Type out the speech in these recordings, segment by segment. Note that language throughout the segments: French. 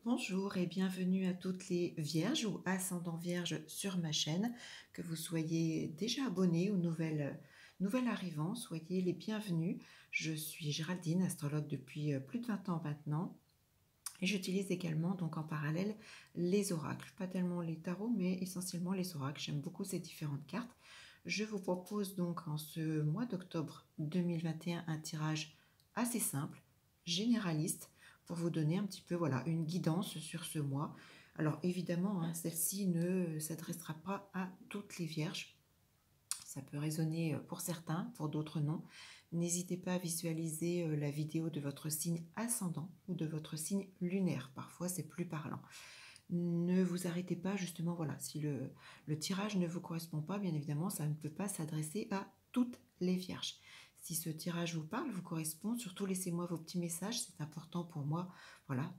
Bonjour et bienvenue à toutes les vierges ou ascendants vierges sur ma chaîne. Que vous soyez déjà abonnés ou nouvelles arrivants, soyez les bienvenus. Je suis Géraldine, astrologue depuis plus de 20 ans maintenant. Et j'utilise également donc en parallèle les oracles. Pas tellement les tarots, mais essentiellement les oracles. J'aime beaucoup ces différentes cartes. Je vous propose donc en ce mois d'octobre 2021 un tirage assez simple, généraliste, pour vous donner un petit peu une guidance sur ce mois. Alors évidemment, celle-ci ne s'adressera pas à toutes les vierges. Ça peut résonner pour certains, pour d'autres non. N'hésitez pas à visualiser la vidéo de votre signe ascendant ou de votre signe lunaire. Parfois, c'est plus parlant. Ne vous arrêtez pas, justement, si le tirage ne vous correspond pas, bien évidemment, ça ne peut pas s'adresser à toutes les vierges. Si ce tirage vous parle, vous correspond, surtout laissez-moi vos petits messages. C'est important pour moi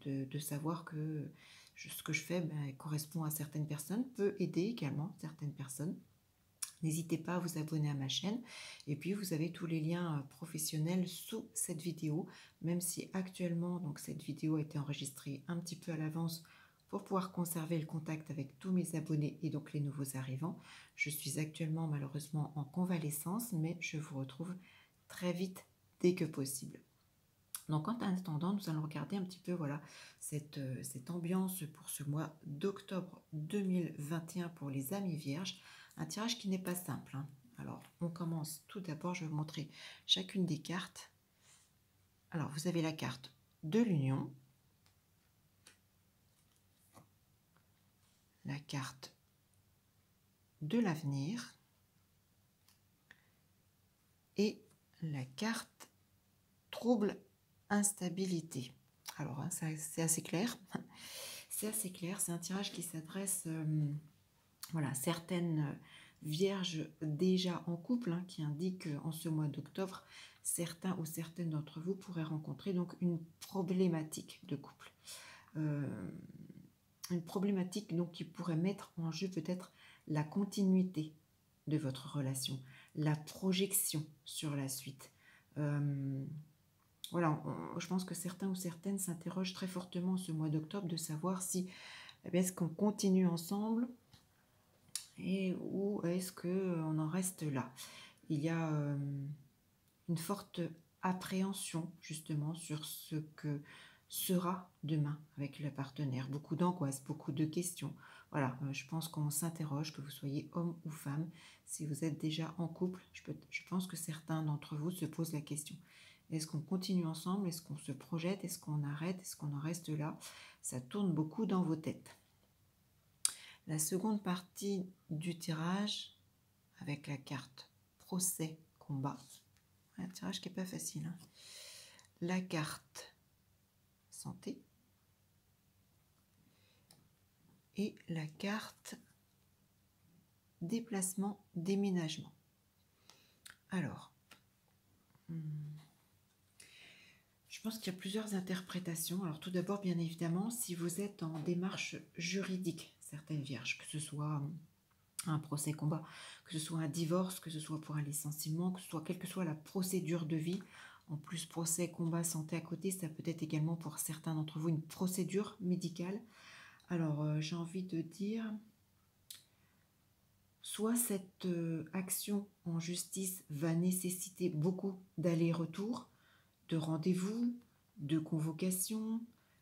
de savoir que ce que je fais correspond à certaines personnes, peut aider également certaines personnes. N'hésitez pas à vous abonner à ma chaîne et puis vous avez tous les liens professionnels sous cette vidéo, même si actuellement donc cette vidéo a été enregistrée un petit peu à l'avance pour pouvoir conserver le contact avec tous mes abonnés et donc les nouveaux arrivants. Je suis actuellement malheureusement en convalescence, mais je vous retrouve très vite dès que possible. Donc en attendant, nous allons regarder un petit peu cette ambiance pour ce mois d'octobre 2021 pour les amis vierges. Un tirage qui n'est pas simple. Alors on commence tout d'abord, je vais vous montrer chacune des cartes. Alors vous avez la carte de l'union, la carte de l'avenir et la carte trouble instabilité. Alors c'est assez clair. C'est assez clair, c'est un tirage qui s'adresse à certaines vierges déjà en couple, qui indique en ce mois d'octobre, certains ou certaines d'entre vous pourraient rencontrer donc une problématique de couple. Une problématique donc qui pourrait mettre en jeu peut-être la continuité de votre relation, la projection sur la suite. Je pense que certains ou certaines s'interrogent très fortement ce mois d'octobre de savoir si est-ce qu'on continue ensemble ou est-ce qu'on en reste là. Il y a une forte appréhension justement sur ce que sera demain avec le partenaire. Beaucoup d'angoisse, beaucoup de questions. Je pense qu'on s'interroge, que vous soyez homme ou femme. Si vous êtes déjà en couple, je pense que certains d'entre vous se posent la question. Est-ce qu'on continue ensemble? Est-ce qu'on se projette? Est-ce qu'on arrête? Est-ce qu'on en reste là? Ça tourne beaucoup dans vos têtes. La seconde partie du tirage, avec la carte procès combat, un tirage qui n'est pas facile. La carte santé et la carte déplacement, déménagement. Alors, je pense qu'il y a plusieurs interprétations. Alors tout d'abord, bien évidemment, si vous êtes en démarche juridique, certaines vierges, que ce soit un procès combat, que ce soit un divorce, que ce soit pour un licenciement, que ce soit quelle que soit la procédure de vie, en plus procès, combat, santé à côté, ça peut être également pour certains d'entre vous une procédure médicale. Alors j'ai envie de dire, soit cette action en justice va nécessiter beaucoup d'allers-retours, de rendez-vous, de convocations,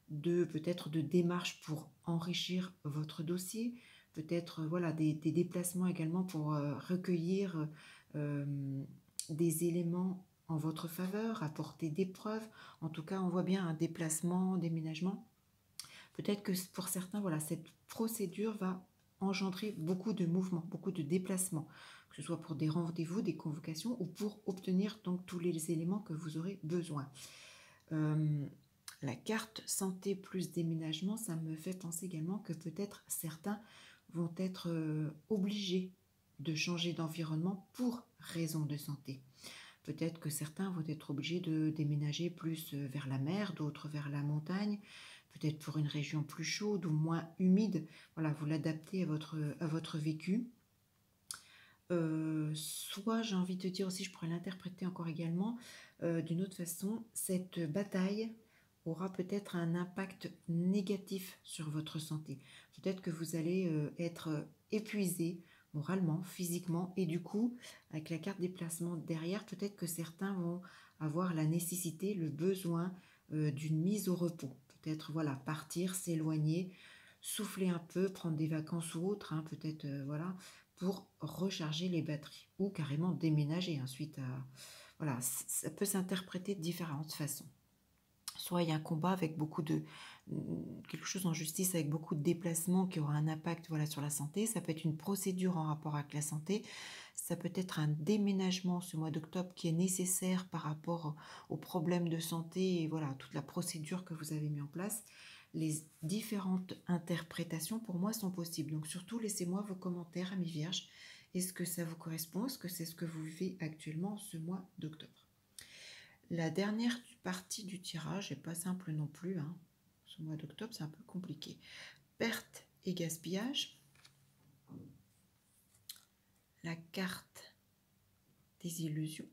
peut-être de démarches pour enrichir votre dossier, peut-être des déplacements également pour recueillir des éléments en votre faveur, apporter des preuves. En tout cas, on voit bien un déplacement, déménagement. Peut-être que pour certains, cette procédure va engendrer beaucoup de mouvements, beaucoup de déplacements, que ce soit pour des rendez-vous, des convocations ou pour obtenir donc tous les éléments que vous aurez besoin. La carte santé plus déménagement, ça me fait penser également que peut-être certains vont être obligés de changer d'environnement pour raison de santé. Peut-être que certains vont être obligés de déménager plus vers la mer, d'autres vers la montagne, peut-être pour une région plus chaude ou moins humide. Vous l'adaptez à votre vécu. Soit, j'ai envie de dire aussi, je pourrais l'interpréter encore également d'une autre façon, cette bataille aura peut-être un impact négatif sur votre santé. Peut-être que vous allez être épuisé moralement, physiquement, et du coup, avec la carte déplacement derrière, peut-être que certains vont avoir la nécessité, le besoin d'une mise au repos. Peut-être, voilà, partir, s'éloigner, souffler un peu, prendre des vacances ou autre, hein, peut-être, voilà, pour recharger les batteries, ou carrément déménager ensuite. Voilà, ça peut s'interpréter de différentes façons. Soit il y a un combat avec beaucoup de quelque chose en justice avec beaucoup de déplacements qui aura un impact, voilà, sur la santé. Ça peut être une procédure en rapport avec la santé. Ça peut être un déménagement ce mois d'octobre qui est nécessaire par rapport aux problèmes de santé et voilà, toute la procédure que vous avez mis en place. Les différentes interprétations pour moi sont possibles. Donc surtout, laissez-moi vos commentaires, amis vierges. Est-ce que ça vous correspond? Est-ce que c'est ce que vous vivez actuellement ce mois d'octobre? La dernière partie du tirage n'est pas simple non plus, hein. Ce mois d'octobre, c'est un peu compliqué. Perte et gaspillage. La carte des illusions.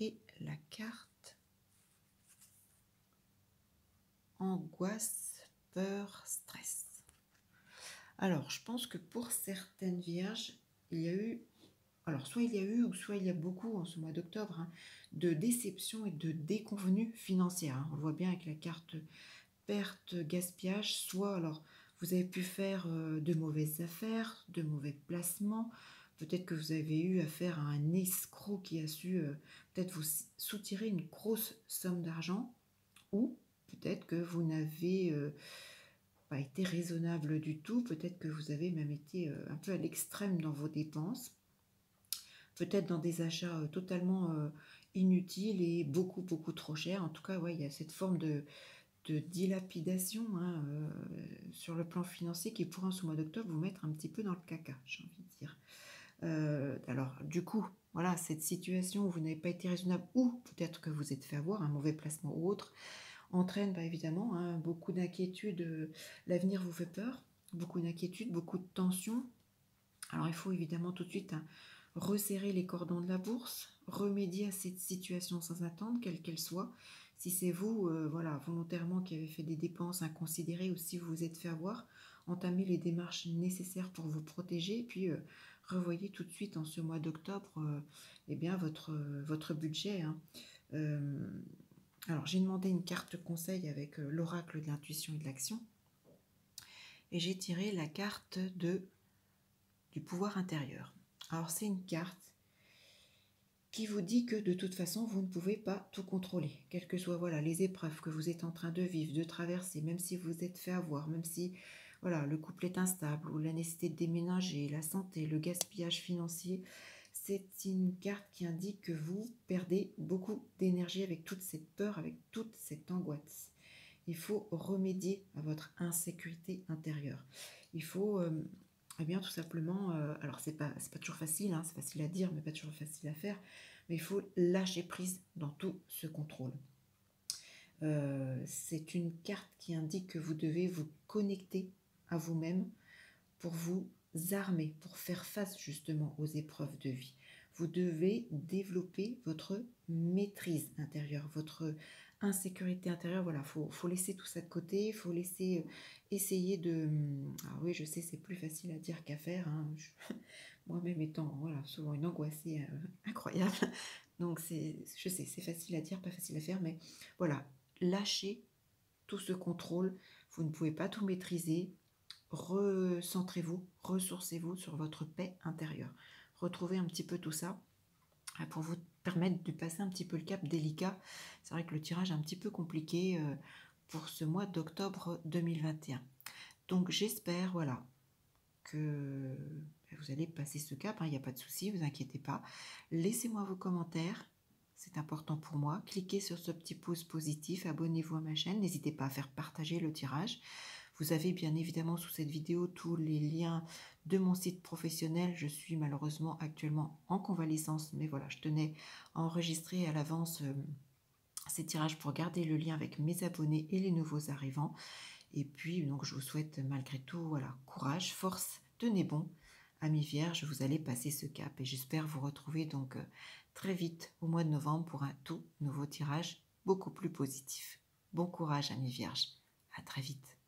Et la carte angoisse, peur, stress. Alors, je pense que pour certaines vierges, il y a eu... Alors, soit il y a eu, ou soit il y a beaucoup en ce mois d'octobre, hein, de déception et de déconvenues financières, hein. On le voit bien avec la carte perte, gaspillage, soit alors vous avez pu faire de mauvaises affaires, de mauvais placements, peut-être que vous avez eu affaire à un escroc qui a su peut-être vous soutirer une grosse somme d'argent, ou peut-être que vous n'avez pas été raisonnable du tout, peut-être que vous avez même été un peu à l'extrême dans vos dépenses, peut-être dans des achats totalement inutiles et beaucoup trop chers. En tout cas, ouais, il y a cette forme de dilapidation, hein, sur le plan financier qui pourrait en ce mois d'octobre vous mettre un petit peu dans le caca, j'ai envie de dire. Alors du coup, voilà, cette situation où vous n'avez pas été raisonnable ou peut-être que vous êtes fait avoir, un mauvais placement ou autre, entraîne évidemment, hein, beaucoup d'inquiétude. L'avenir vous fait peur, beaucoup d'inquiétude, beaucoup de tension. Alors il faut évidemment tout de suite, hein, resserrer les cordons de la bourse, remédier à cette situation sans attendre, quelle qu'elle soit. Si c'est vous, voilà, volontairement qui avez fait des dépenses inconsidérées ou si vous vous êtes fait avoir, entamez les démarches nécessaires pour vous protéger et puis revoyez tout de suite en ce mois d'octobre eh bien votre budget, hein. Euh, alors j'ai demandé une carte conseil avec l'oracle de l'intuition et de l'action et j'ai tiré la carte du pouvoir intérieur. Alors c'est une carte qui vous dit que de toute façon, vous ne pouvez pas tout contrôler. Quelles que soient voilà, les épreuves que vous êtes en train de vivre, de traverser, même si vous êtes fait avoir, même si voilà, le couple est instable ou la nécessité de déménager, la santé, le gaspillage financier, c'est une carte qui indique que vous perdez beaucoup d'énergie avec toute cette peur, avec toute cette angoisse. Il faut remédier à votre insécurité intérieure. Il faut eh bien, tout simplement, alors c'est pas toujours facile, hein, c'est facile à dire, mais pas toujours facile à faire, mais il faut lâcher prise dans tout ce contrôle. C'est une carte qui indique que vous devez vous connecter à vous-même pour vous armer, pour faire face justement aux épreuves de vie. Vous devez développer votre maîtrise intérieure, votre insécurité intérieure. Voilà, faut laisser tout ça de côté, il faut laisser essayer de... Ah oui, je sais, c'est plus facile à dire qu'à faire, hein. Moi-même étant voilà, souvent une angoissée incroyable. Donc je sais, c'est facile à dire, pas facile à faire, mais voilà, lâchez tout ce contrôle. Vous ne pouvez pas tout maîtriser. Recentrez-vous, ressourcez-vous sur votre paix intérieure. Retrouvez un petit peu tout ça pour vous permettre de passer un petit peu le cap délicat. C'est vrai que le tirage est un petit peu compliqué pour ce mois d'octobre 2021. Donc j'espère, voilà, que vous allez passer ce cap, hein, il n'y a pas de souci, vous inquiétez pas. Laissez-moi vos commentaires, c'est important pour moi. Cliquez sur ce petit pouce positif, abonnez-vous à ma chaîne, n'hésitez pas à faire partager le tirage. Vous avez bien évidemment sous cette vidéo tous les liens de mon site professionnel. Je suis malheureusement actuellement en convalescence, mais voilà, je tenais à enregistrer à l'avance ces tirages pour garder le lien avec mes abonnés et les nouveaux arrivants. Et puis, donc, je vous souhaite malgré tout, voilà, courage, force, tenez bon. Amis vierges, vous allez passer ce cap et j'espère vous retrouver donc très vite au mois de novembre pour un tout nouveau tirage beaucoup plus positif. Bon courage, amis vierges. À très vite.